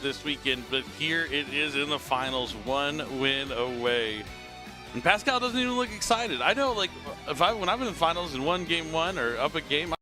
this weekend, but here it is in the finals, 1 win away. And Pascal doesn't even look excited. I know, like, when I've been in finals and won game 1 or up a game,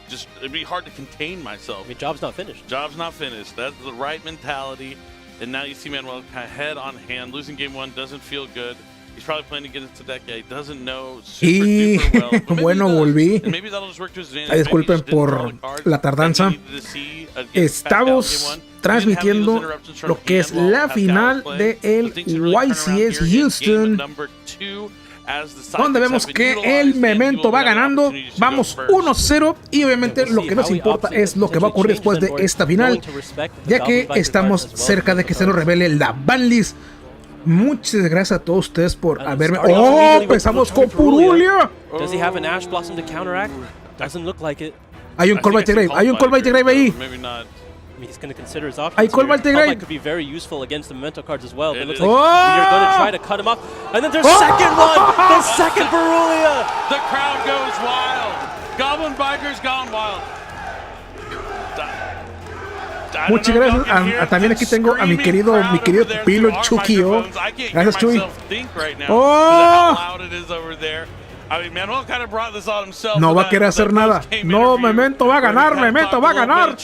it'd be hard to contain myself. I mean, job's not finished. Job's not finished. That's the right mentality. And now you see Manuel kind of head on hand. Losing game 1 doesn't feel good. He's probably playing against Tedeke. He doesn't know super duper well. Bueno, volví. Disculpen por la tardanza. Estamos transmitiendo lo que es la final de el YCS Houston, donde vemos que el Memento va ganando. Vamos 1-0 y obviamente lo que nos importa es lo que va a ocurrir después de esta final, ya que estamos cerca de que se nos revele la Banlist. Muchas gracias a todos ustedes por haberme... ¡Oh! Empezamos con Purulia. Hay un call by the grave. Hay un call by the grave ahí. He's going to consider his options. I call by the grave. Could be very useful against the memento cards as well. But it looks like we are going to try to cut him off. And then there's second one. The second Berulia. The crowd goes wild. Goblin Biker's gone wild. Muchas gracias. También aquí tengo a mi querido pupilo yugioh. Gracias, Chuy. ¡Oh! No va a querer hacer nada. No, Memento va a ganar. Memento va a ganar.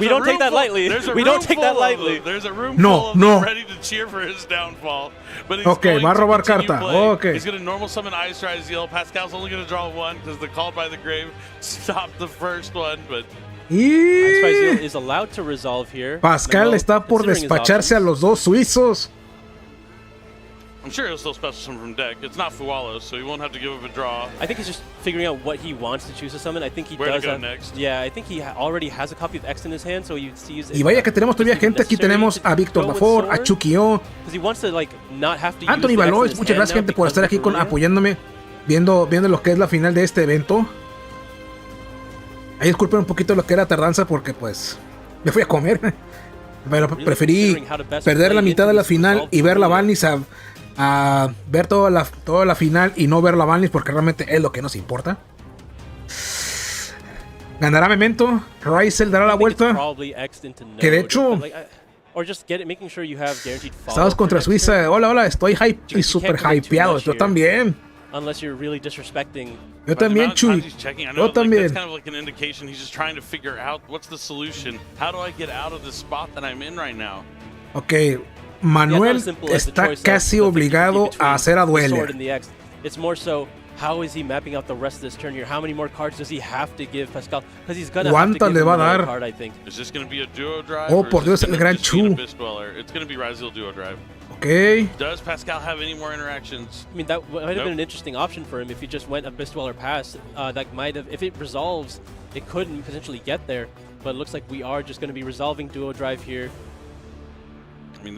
We don't take that lightly. We don't take that lightly. No, no. Ok, va a robar carta. Ok. He's going to normal summon Ice Rise Yell. Pascal's only going to draw one because the Called by the Grave stopped the first one, but is allowed to resolve here. Pascal está por despacharse a los dos suizos. I'm sure he'll still special summon from deck. It's not Fualos, so he won't have to give up a draw. I think he's just figuring out what he wants to choose to summon. I think he does have, next. Yeah, I think he already has a copy of X in his hand, so he sees. Y vaya que tenemos todavía gente. Aquí tenemos a Víctor Dafor, a yugioh, Anthony Valois. Muchas gracias, gente, por estar aquí apoyándome, viendo lo que es la final de este evento. Ahí disculpen un poquito lo que era tardanza porque pues me fui a comer. Pero preferí perder la mitad de la final y ver la Banlist a ver toda la final y no ver la Banlist porque realmente es lo que nos importa. Ganará Memento, Rizel dará la vuelta, que de hecho estamos contra Suiza. Hola, estoy hype y super hypeado. Yo también. Yo también, Chuy. Yo también. Ok, Manuel está casi obligado a hacer a Dueler. ¿Cuántas le va a dar? Oh, por Dios, el gran Chu. Okay. Does Pascal have any more interactions? I mean, that might have been an interesting option for him if he just went Abyss Dweller pass. That might have, if it resolves, it could potentially get there. But it looks like we are just going to be resolving Duo Drive here. I mean,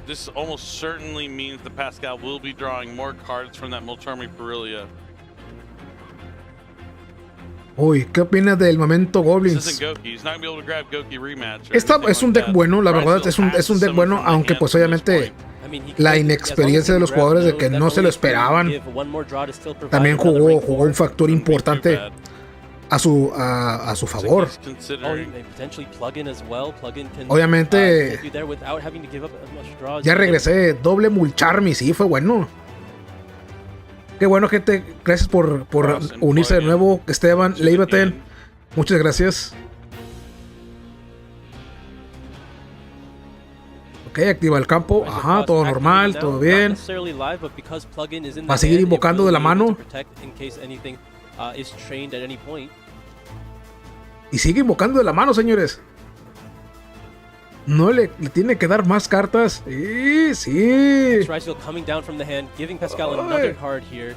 this almost certainly means that Pascal will be drawing more cards from that Mulcharmy Perillia. Uy, ¿qué opinas del Memento Goblins? Esta es un deck bueno, la verdad es un deck bueno, aunque pues obviamente la inexperiencia de los jugadores de que no se lo esperaban también jugó un factor importante a su favor. Obviamente ya regresé, doble Mulcharmy, sí, fue bueno. Qué bueno, gente. Gracias por unirse de nuevo. Esteban, Leibaten, muchas gracias. Ok, activa el campo. Ajá, todo normal, todo bien. Va a seguir invocando de la mano. Y sigue invocando de la mano, señores. No le tiene que dar más cartas. Sí, sí. Coming down from the hand, giving Pascal another card here.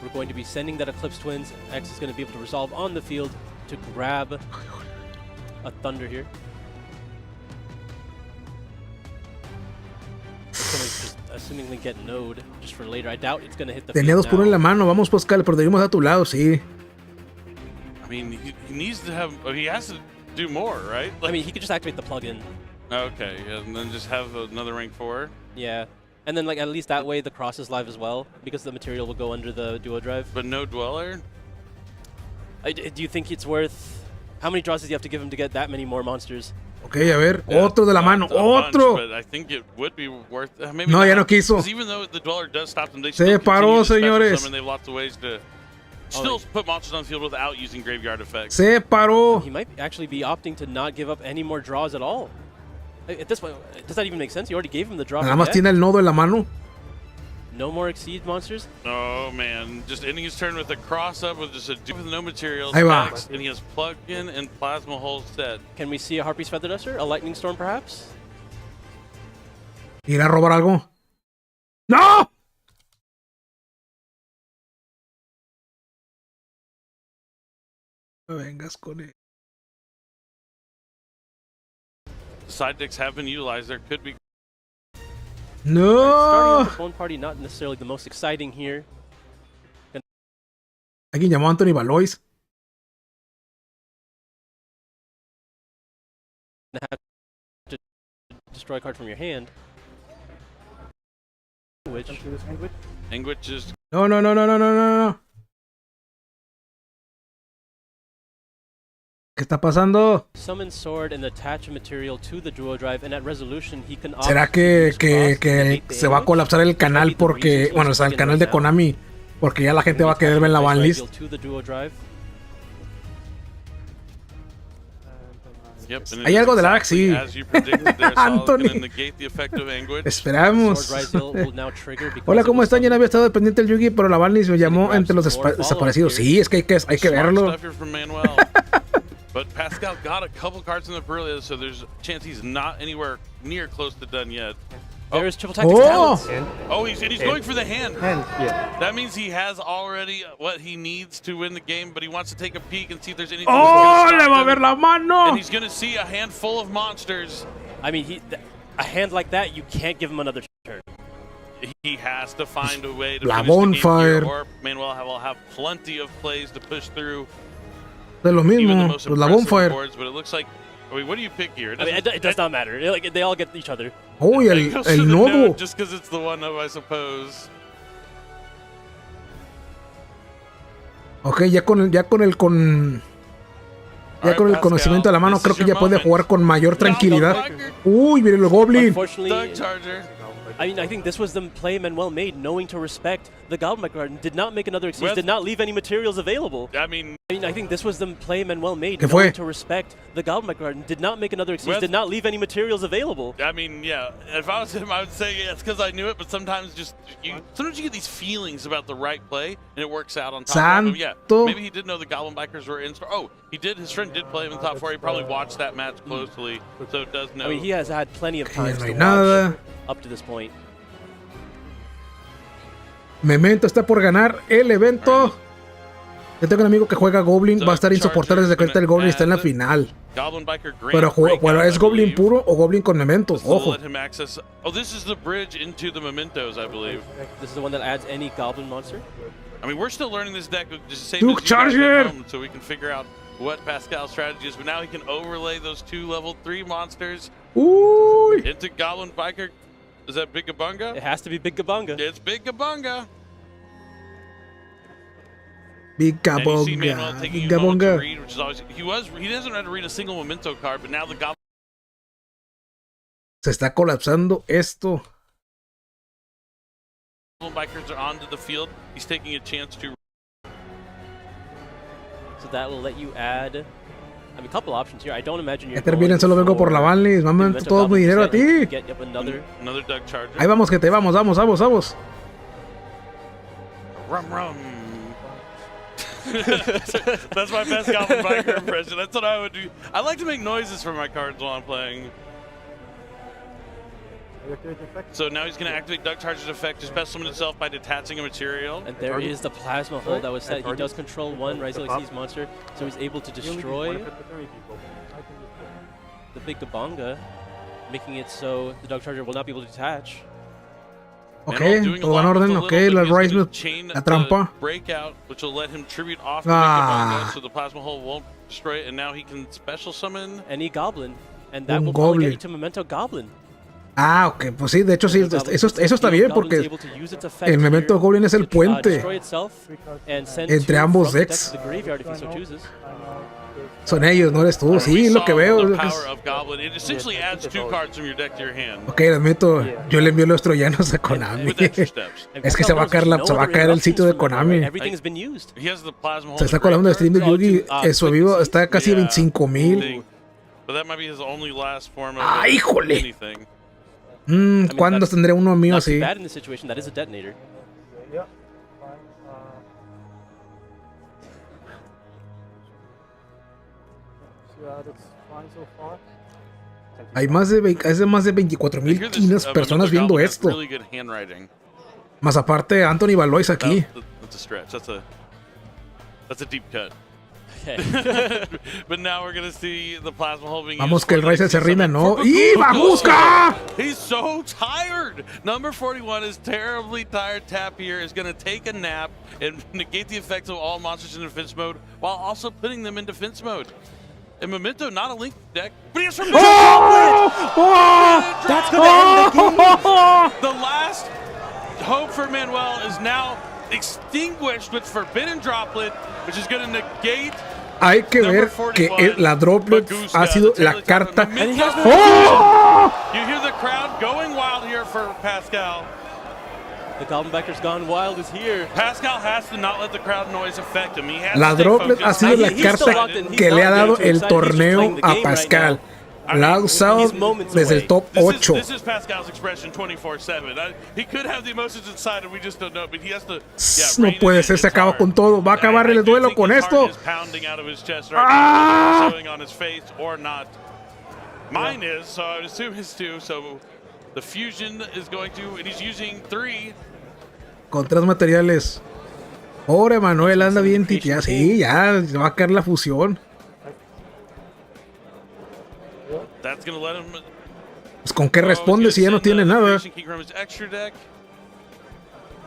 We're going to be sending that Eclipse Twins. X is going to be able to resolve on the field to grab a Thunder here. It's going to just assumingly get Node just for later. I doubt it's going to hit the Tenía dos por en la mano. Vamos, Pascal, pero debimos a tu lado, sí. I mean, he needs to have. He has to do more, right? Like, I mean, he could just activate the plugin. Okay, and then just have another rank 4. Yeah, and then like at least that way the cross is live as well because the material will go under the Duo Drive. But no Dweller. Do you think it's worth How many draws does he have to give him to get that many more monsters? Ok, a ver, otro de la mano, otro. No, ya no quiso. Se paró, señores. Still put monsters on the field without using graveyard effects. Se paró. He might actually be opting to not give up any more draws at all. At this point, does that even make sense? You already gave him the draw. Nada más tiene el nodo en la mano. No more exceed monsters. Oh man, just ending his turn with a cross up with just a dude with no materials. Ahí va. And he has plug-in and plasma hole set. Can we see a Harpy's Feather Duster? A lightning storm, perhaps? ¿Irá a robar algo? ¡No! No vengas con él. Side decks have been utilized. There could be. No. Starting off with one party, not necessarily the most exciting here. Alguien llamó a Anthony Valois. Have to destroy a card from your hand. Which just. No. ¿Qué está pasando? Summon sword and attach a material to the duo drive, and at resolution he can. ¿Será que se va a colapsar el canal porque, bueno, o sea, el canal de Konami, porque ya la gente va a querer ver la banlist? Hay algo de lag, sí. Anthony. Esperamos. Hola, ¿cómo están? Ya no había estado pendiente el Yugi, pero la banlist me llamó entre los desaparecidos. Sí, es que hay que verlo. But Pascal got a couple cards in the earlier, so there's a chance he's not anywhere near close to done yet. There's triple tactics talents. Oh, he's going for the hand. Yeah. That means he has already what he needs to win the game, but he wants to take a peek and see if there's anything. Oh, le va a ver la mano. And he's going to see a handful of monsters. I mean, a hand like that, you can't give him another turn. He has to find a way to la finish bonfire. The game here, or Manuel will have plenty of plays to push through. De lo mismo, pues la bonfire. Boards, but it looks like, I mean, what do you pick here? It does not matter. Like, they all get each other. Oh, el nodo. Just because it's the one of, I suppose. Ok, ya con el conocimiento de la mano, creo que ya puede jugar con mayor tranquilidad. Uy, miren el Goblin. I mean, I think this was the play Manuel made, knowing to respect the Goblin Garden. Did not make another excuse, did not leave any materials available. I mean, I think this was the play Manuel made, knowing to respect the Goblin Garden. Did not make another excuse, did not leave any materials available. I mean, yeah, if I was him, I would say it's because I knew it, but sometimes sometimes you get these feelings about the right play, and it works out on top of him. Yeah, maybe he did know the Goblin Bikers were in. Oh, his friend did play him in the top 4. He probably watched that match closely, so it does know. I mean, he has had plenty of time to watch up to this point. Memento está por ganar el evento. Yo tengo un amigo que juega Goblin, va a estar insoportable desde que ahorita el Goblin está en la final. Pero bueno, ¿es Goblin puro o Goblin con Mementos? Ojo. Oh, this is the bridge into the Mementos, I believe. This is the one that adds any Goblin monster? I mean, we're still learning this deck. Just Duke Charger! So we can figure out what Pascal's strategy is. But now he can overlay those 2 level 3 monsters into Goblin Biker. Is that Big Gabunga? It has to be Big Gabunga. It's Big Gabunga. Big Gabunga. Big Gabunga. He doesn't have to read a single memento card, but now the Goblin. Se está colapsando esto. Bikers are onto the field. He's taking a chance to. So that will let you add. I mean, a couple options here. I don't imagine you're. Terminen, solo vengo por la banlist. Manden todo mi dinero a ti. Another Doug Charger. Ahí vamos, gente. Vamos. Rum. That's my best Goblin Biker impression. That's what I would do. I like to make noises for my cards while I'm playing. So now he's going to activate Doug Charger's effect to special summon itself by detaching a material. And there is the plasma hole that was set. He does control one Rising Seas monster, so he's able to destroy the Big Gabunga, making it so the Doug Charger will not be able to detach. Ok, todo en orden. Ok, la Rise, la trampa. Breakout, which will let him tribute off the Big Gabunga, so the plasma hole won't destroy it, and now he can special summon any Goblin, and that will probably get you to Memento Goblin. Ah, ok, pues sí, de hecho sí, eso está bien porque el Memento Goblin es el puente entre ambos decks. Son ellos, no eres tú. Sí, lo que veo. The power of Goblin. It essentially adds 2 cards from your deck to your hand. Ok, admito, yo le envío los troyanos a Konami. With extra steps. Es que se va a caer el sitio de Konami. He has the plasma Se está holder. colando el stream de Yugi. Su vivo está casi 25,000. But that might be his only last form of ¡Ah, híjole! anything. ¿Cuándo tendré uno mío así? Bad in this situation. That is a detonator. Hay más de 24,500 personas viendo esto. Really good handwriting. Más aparte, Anthony Valois aquí. That's a stretch. That's a deep cut. Okay. But now we're gonna see the plasma hole being Vamos used que el for Rice se rime, summon ¿no? for ¡Y Baguska! He's so tired. Number 41 is terribly tired. Tap here is gonna take a nap and negate the effects of all monsters in defense mode while also putting them in defense mode. And Memento, not a link deck, but he has from That's gonna end the game. The last hope for Manuel is now extinguished with Forbidden Droplet, which is going to negate. Hay que ver que la Droplet ha sido la carta. ¡Oh! You hear the crowd going wild here for Pascal. The Goblin Backer's gone wild is here. Pascal has to not let the crowd noise affect him. He has La to stay Droplet ha focused. sido la He's carta still locked in. He's que le ha not dado getting el too excited. He's just torneo playing the a game right Pascal. now. La ha usado He's moments desde away. el top 8. This is Pascal's expression 24/7. He could have the emotions inside and we just don't know, but he has to. No puede ser, se acaba con todo. Va a acabar el duelo con esto. ¡Ah! Showing on his face or not. Mine is, so I would assume his too. So the fusion is going to, and he's using 3. Con 3 materiales. Pobre Manuel, anda bien titiado. Sí, ya se va a caer la fusión. That's gonna let him. Pues con qué responde si ya no tiene nada.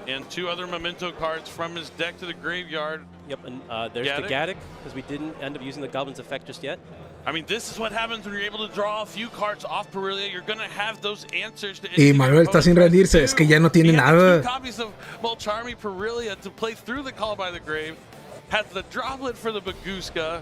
And 2 other memento cards from his deck to the graveyard. Yep, and there's the Gaddock, because we didn't end up using the Goblin's effect just yet. I mean, this is what happens when you're able to draw a few cards off Perilia. You're going to have those answers to Y Manuel está sin rendirse, es que ya no tiene nada. 2 copies of Mulcharmy Perilia to play through the Call by the Grave. Has the Droplet for the Baguska.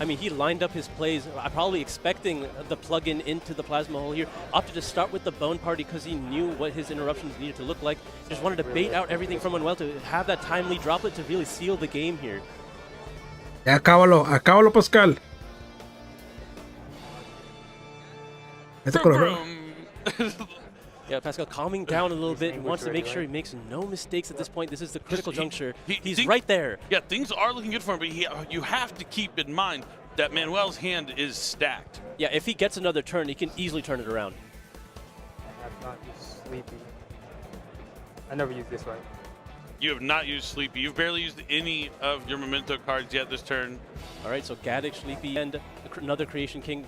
I mean, he lined up his plays, probably expecting the plug-in into the plasma hole here. Opted to start with the Bone Party because he knew what his interruptions needed to look like. Just wanted to bait out everything from Manuel to have that timely droplet to really seal the game here. Ya acábalo, acábalo, Pascal. Yeah, Pascal calming down a little bit and wants to make sure he makes no mistakes at this point. This is the critical juncture. He's right there. Yeah, things are looking good for him, but you have to keep in mind that Manuel's hand is stacked. Yeah, if he gets another turn, he can easily turn it around. I have not used Sleepy. I never used this one. You have not used Sleepy. You've barely used any of your memento cards yet this turn. All right, so Gaddock, Sleepy, and another Creation King.